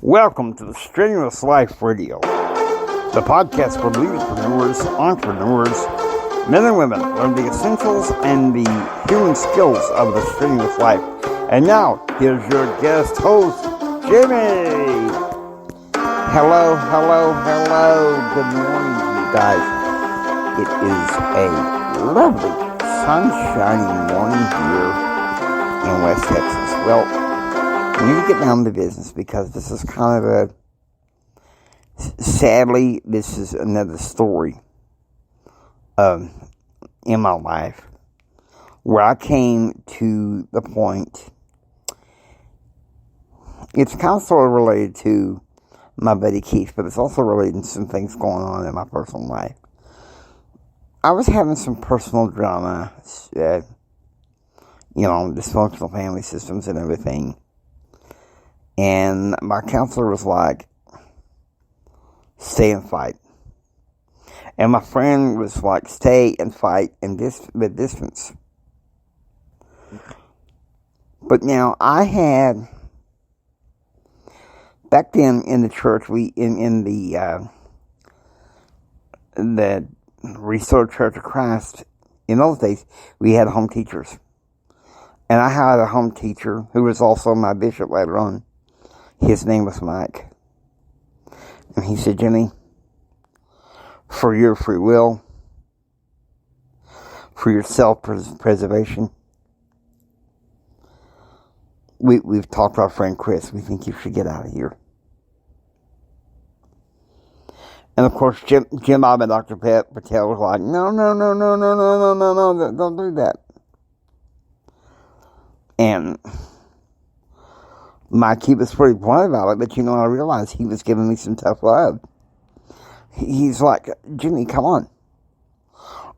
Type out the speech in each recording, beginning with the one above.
Welcome to the Strenuous Life Radio, the podcast for leaders, entrepreneurs, men and women learn the essentials and the human skills of the strenuous life. And now, here's your guest host, Jimmy. Hello. Good morning to you guys. It is a lovely, sunshiny morning here in West Texas. Well, we need to get down to business because this is kind of sadly, this is another story in my life where I came to the point, it's kind of sort of related to my buddy Keith, but it's also related to some things going on in my personal life. I was having some personal drama, dysfunctional family systems and everything. And my counselor was like, stay and fight. And my friend was like, stay and fight with distance. But now I had, back then in the church, in the Restored Church of Christ, in those days, we had home teachers. And I had a home teacher who was also my bishop later on. His name was Mike. And he said, Jimmy, for your free will, for your self-preservation, we've talked to our friend Chris. We think you should get out of here. And of course, Jim Bob and Dr. Patel was like, no, don't do that. And Mike, he was pretty blunt about it, but I realized he was giving me some tough love. He's like, Jimmy, come on.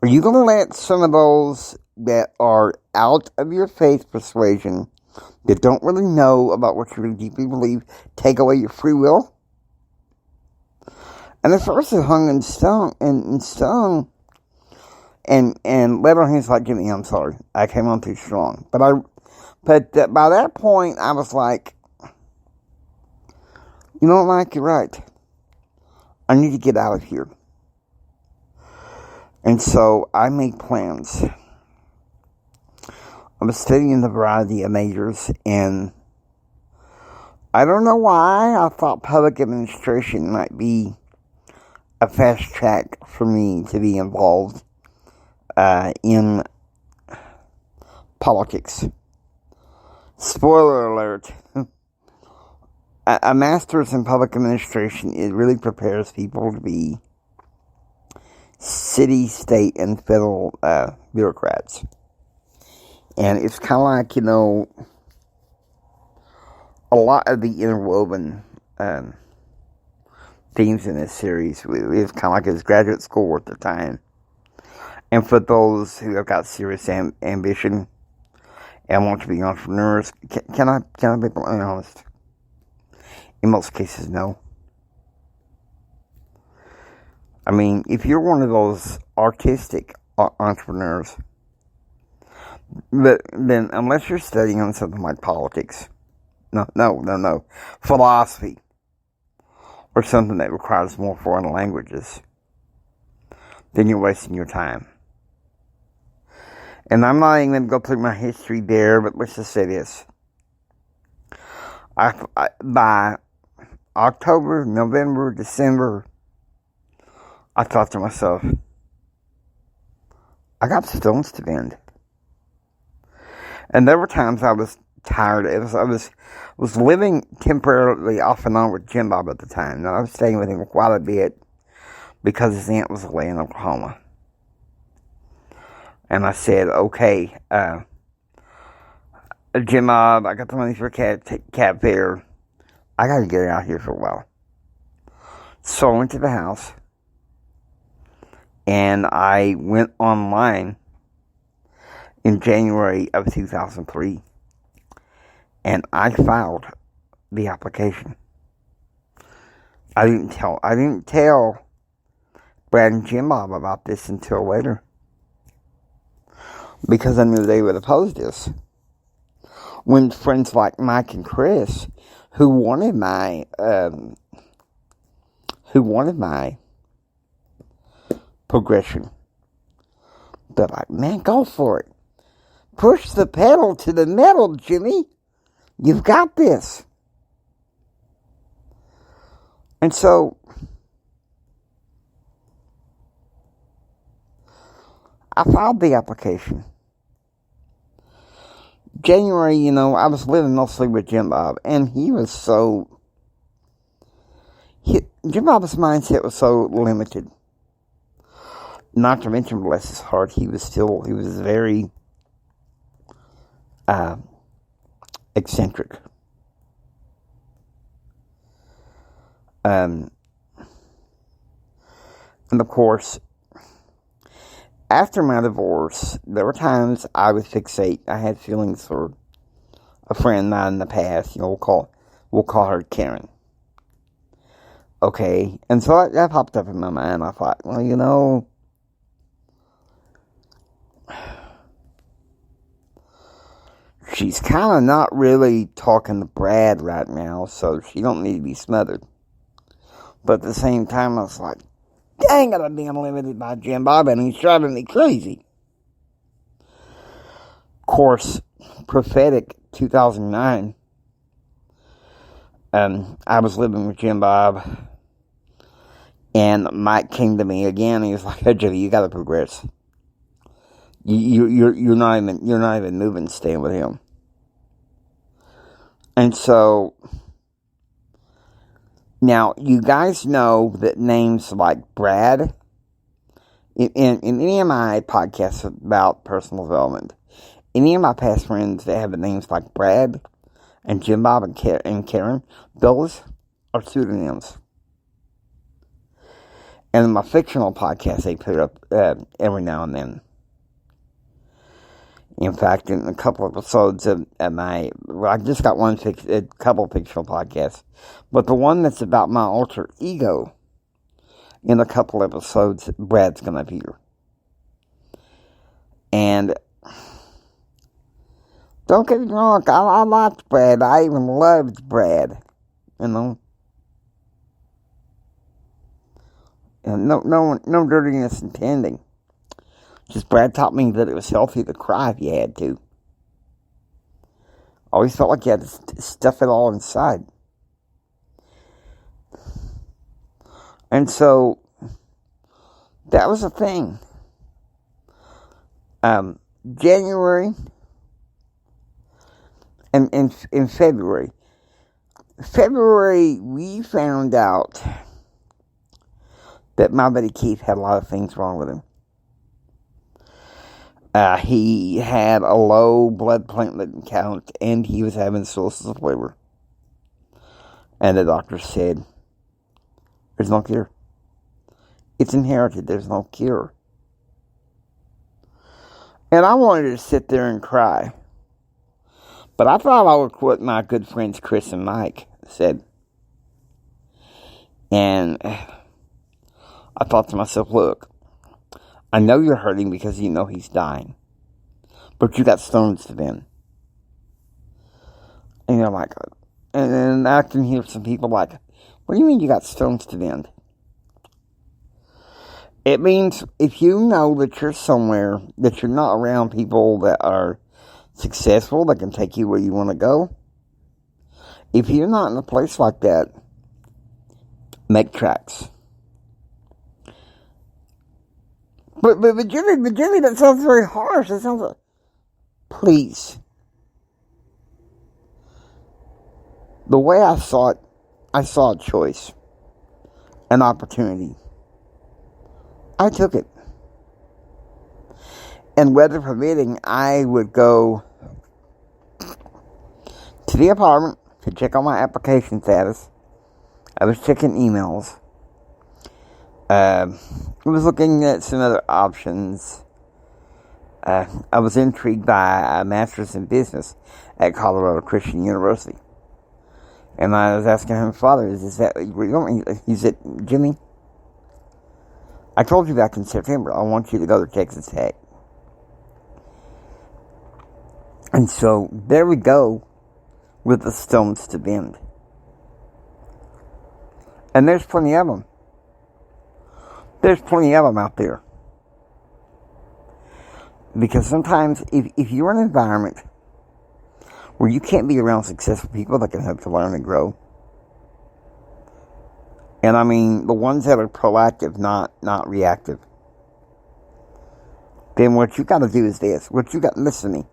Are you going to let some of those that are out of your faith persuasion, that don't really know about what you really deeply believe, take away your free will? And at first it hung and stung, and later on he's like, Jimmy, I'm sorry, I came on too strong. But by that point, I was like, you know what, Mike, you're right. I need to get out of here. And so I made plans. I was studying a variety of majors, and I don't know why I thought public administration might be a fast track for me to be involved in politics. Spoiler alert. A master's in public administration, it really prepares people to be city, state, and federal bureaucrats. And it's kind of like, a lot of the interwoven themes in this series. It's kind of like it's graduate school at the time. And for those who have got serious ambition and want to be entrepreneurs, can I be bluntly honest? In most cases, no. I mean, if you're one of those artistic entrepreneurs, then unless you're studying on something like politics, no, philosophy, or something that requires more foreign languages, then you're wasting your time. And I'm not even going to go through my history there, but let's just say this. By October, November, December, I thought to myself, I got stones to bend. And there were times I was tired. I was living temporarily off and on with Jim Bob at the time. Now, I was staying with him quite a bit because his aunt was away in Oklahoma. And I said, okay, Jim Bob, I got the money for cab fare. I got to get out here for a while. So I went to the house, and I went online in January of 2003, and I filed the application. I didn't tell Brad and Jim Bob about this until later, because I knew they would oppose this. When friends like Mike and Chris, who wanted my progression. But like, man, go for it. Push the pedal to the metal, Jimmy. You've got this. And so, I filed the application. January, I was living mostly with Jim Bob, and he was Jim Bob's mindset was so limited. Not to mention, bless his heart, he was very eccentric. And of course, after my divorce, there were times I would fixate. I had feelings for a friend of mine in the past. We'll call her Karen. Okay, and so that popped up in my mind. I thought, well, she's kind of not really talking to Brad right now, so she don't need to be smothered. But at the same time, I was like, dang it, I'm being limited by Jim Bob, and he's driving me crazy. Of course, prophetic 2009, I was living with Jim Bob, and Mike came to me again, and he was like, hey, Jimmy, you gotta progress. You're not even moving, staying with him. And so, now, you guys know that names like Brad, in any of my podcasts about personal development, any of my past friends that have the names like Brad and Jim Bob and Karen, those are pseudonyms. And in my fictional podcast, they put it up every now and then. In fact, in a couple of episodes of I just got a couple fictional podcasts, but the one that's about my alter ego, in a couple episodes, Brad's going to appear. And don't get me wrong, I liked Brad. I even loved Brad, And no dirtiness intending. Just Brad taught me that it was healthy to cry if you had to. Always felt like you had to stuff it all inside. And so, that was the thing. January and in February. February, we found out that my buddy Keith had a lot of things wrong with him. He had a low blood platelet count, and he was having cirrhosis of liver. And the doctor said, there's no cure. It's inherited. There's no cure. And I wanted to sit there and cry. But I thought I would quote my good friends Chris and Mike said. And I thought to myself, look, I know you're hurting because you know he's dying. But you got stones to bend. And you're like, and then I can hear some people like, what do you mean you got stones to bend? It means if you know that you're somewhere, that you're not around people that are successful, that can take you where you want to go. If you're not in a place like that, make tracks. But Jimmy, that sounds very harsh. That sounds like, please. The way I saw a choice, an opportunity. I took it. And weather permitting, I would go to the apartment to check on my application status. I was checking emails. I was looking at some other options. I was intrigued by a master's in business at Colorado Christian University. And I was asking him, Father, is that where you're going? He said, Jimmy, I told you back in September, I want you to go to Texas Tech. And so, there we go with the stones to bend. And there's plenty of them. There's plenty of them out there. Because sometimes if you're in an environment where you can't be around successful people that can help you learn and grow, and I mean the ones that are proactive, not reactive, then what you got to do is this. Listen to me.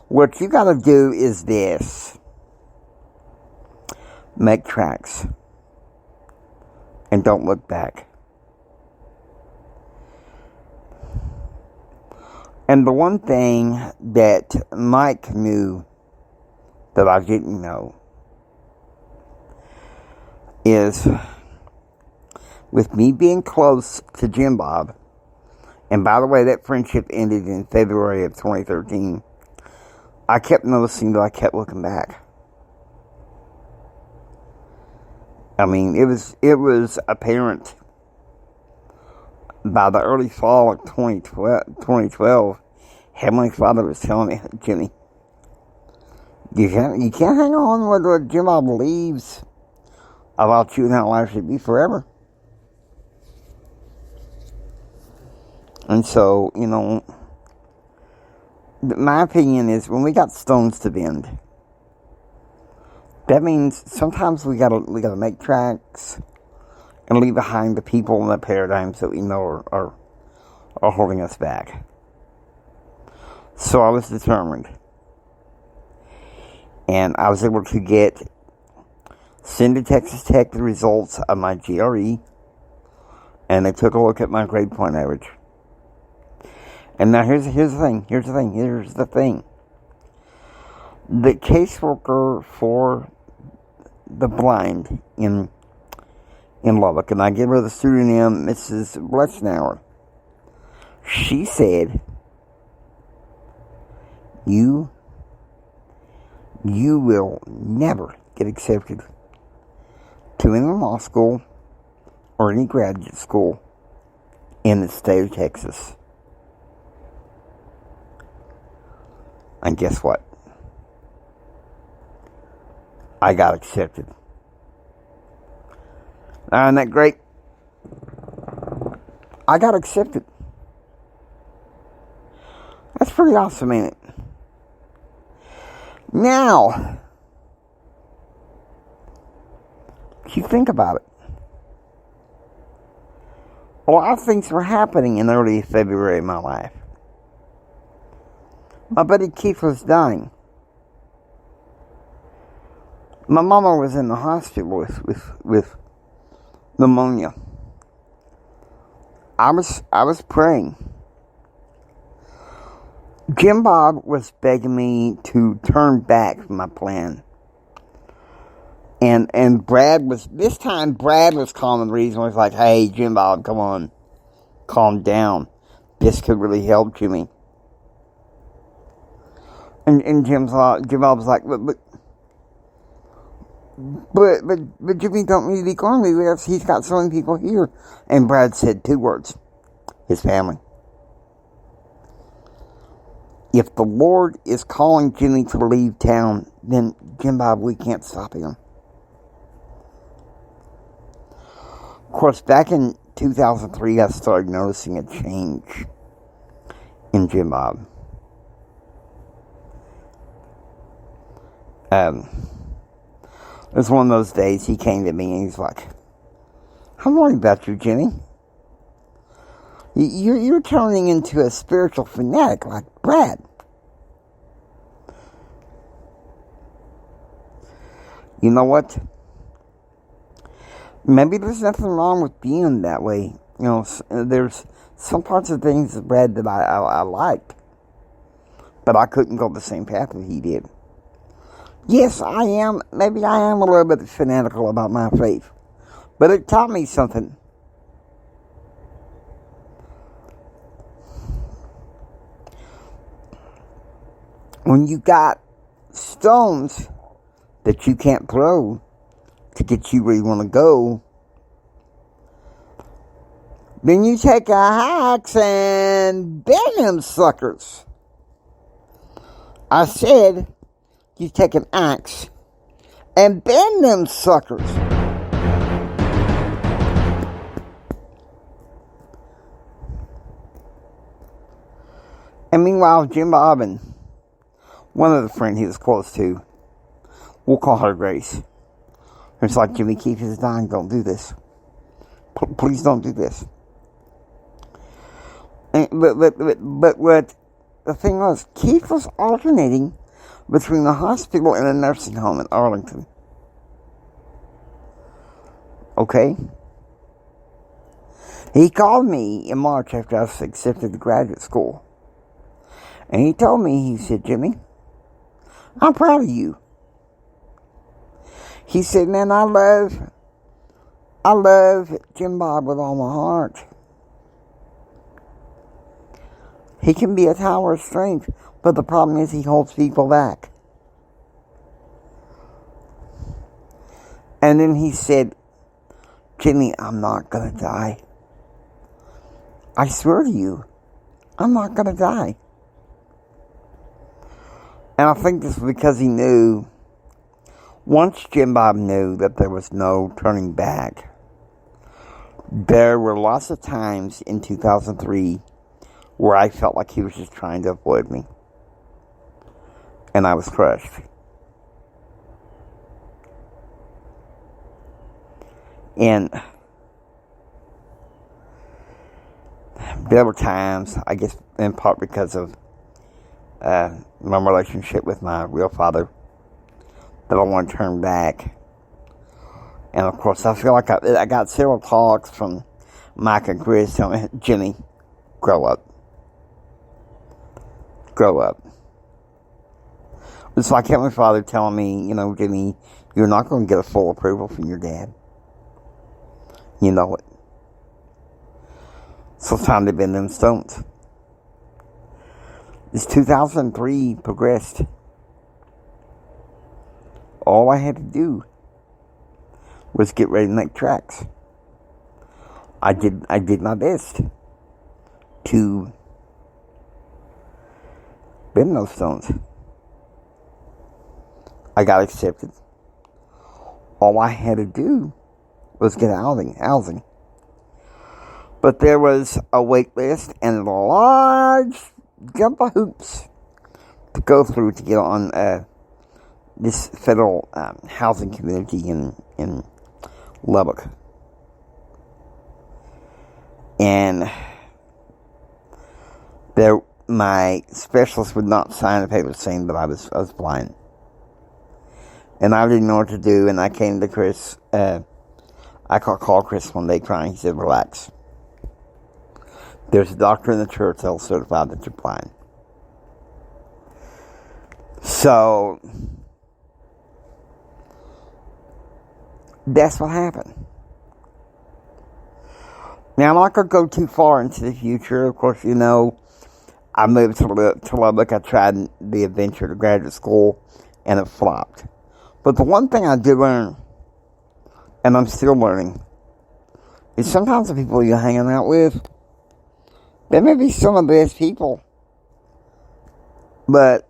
What you got to do is this. Make tracks. And don't look back. And the one thing that Mike knew that I didn't know is, with me being close to Jim Bob, and by the way, that friendship ended in February of 2013, I kept noticing that I kept looking back. I mean, it was apparent by the early fall of 2012, Heavenly Father was telling me, Jimmy, you can't hang on with what Jim Bob believes about you and how life should be forever. And so, you know, my opinion is when we got stones to bend, that means sometimes we gotta make tracks and leave behind the people and the paradigms that we know are holding us back. So I was determined. And I was able to send to Texas Tech the results of my GRE. And they took a look at my grade point average. And now here's the thing. The caseworker for the blind in Lubbock, and I give her the pseudonym Mrs. Bletchnauer, she said, you will never get accepted to any law school or any graduate school in the state of Texas. And guess what? I got accepted. Isn't that great? I got accepted. That's pretty awesome, ain't it? Now, you think about it. A lot of things were happening in early February of my life. My buddy Keith was dying. My mama was in the hospital with pneumonia. I was praying. Jim Bob was begging me to turn back from my plan. And Brad was calming the reason. He was like, hey, Jim Bob, come on. Calm down. This could really help Jimmy. And Jim Bob was like, but Jimmy don't need to be gone. He's got so many people here. And Brad said 2 words. His family. If the Lord is calling Jimmy to leave town, then Jim Bob, we can't stop him. Of course, back in 2003, I started noticing a change in Jim Bob. It was one of those days he came to me and he's like, I'm worried about you, Jimmy. You're turning into a spiritual fanatic like Brad. You know what? Maybe there's nothing wrong with being that way. You know, there's some parts of things of Brad that I liked. But I couldn't go the same path that he did. Yes, maybe I am a little bit fanatical about my faith. But it taught me something. When you got stones that you can't throw to get you where you want to go, then you take a axe and bend them suckers. I said, you take an axe and bend them suckers. And meanwhile, Jim Bob and one other friend he was close to, we'll call her Grace. It's like, Jimmy, Keith is dying. Don't do this. Please don't do this. And, but what the thing was, Keith was alternating between the hospital and a nursing home in Arlington. Okay? He called me in March after I was accepted to graduate school. And he told me, he said, Jimmy, I'm proud of you. He said, man, I love Jim Bob with all my heart. He can be a tower of strength, but the problem is he holds people back. And then he said, Jimmy, I'm not going to die. I swear to you, I'm not going to die. And I think this was because he knew, once Jim Bob knew that there was no turning back, there were lots of times in 2003 where I felt like he was just trying to avoid me. And I was crushed. And there were times, I guess in part because of my relationship with my real father, that I want to turn back. And of course, I feel like I got several talks from Mike and Chris telling me, Jimmy, grow up. Grow up. It's like Heavenly Father telling me, Jimmy, you're not going to get a full approval from your dad. You know it. So it's time to bend them stones. This 2003 progressed. All I had to do was get ready to make tracks. I did my best to bend those stones. I got accepted. All I had to do was get housing. But there was a wait list and a large jump of hoops to go through to get on this federal housing community in Lubbock. And my specialist would not sign a paper saying that I was blind. And I didn't know what to do, and I came to Chris. I called Chris one day crying. He said, relax. There's a doctor in the church that'll certify that you're blind. So, that's what happened. Now, I'm not going to go too far into the future. Of course, I moved to Lubbock. I tried the adventure to graduate school, and it flopped. But the one thing I did learn, and I'm still learning, is sometimes the people you're hanging out with, they may be some of the best people, but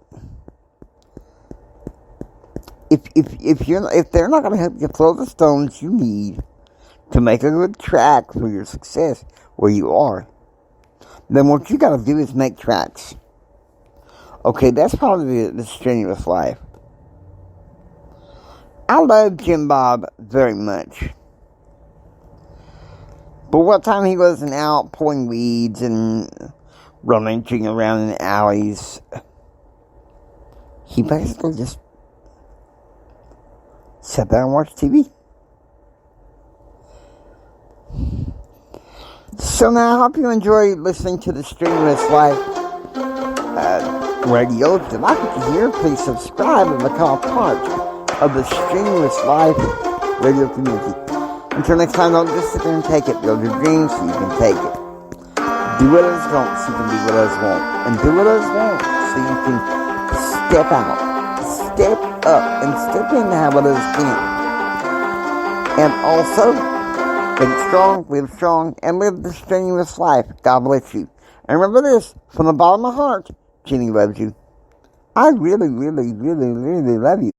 if they're not going to help you throw the stones you need to make a good track for your success where you are, then what you got to do is make tracks. Okay, that's probably the strenuous life. I love Jim Bob very much. But what time he wasn't out pulling weeds and rummaging around in alleys, he basically just sat there and watched TV. So now I hope you enjoy listening to the Streamless Life radio. If you like what you hear, please subscribe and become a part of the Streamless Life radio community. Until next time, don't just sit there and take it. Build your dreams so you can take it. Do what others don't so you can do what others won't. And do what others won't so you can step out, step up, and step into how others can. And also, think strong, live strong, and live the strenuous life. God bless you. And remember this, from the bottom of my heart, Jenny loves you. I really, really, really, really love you.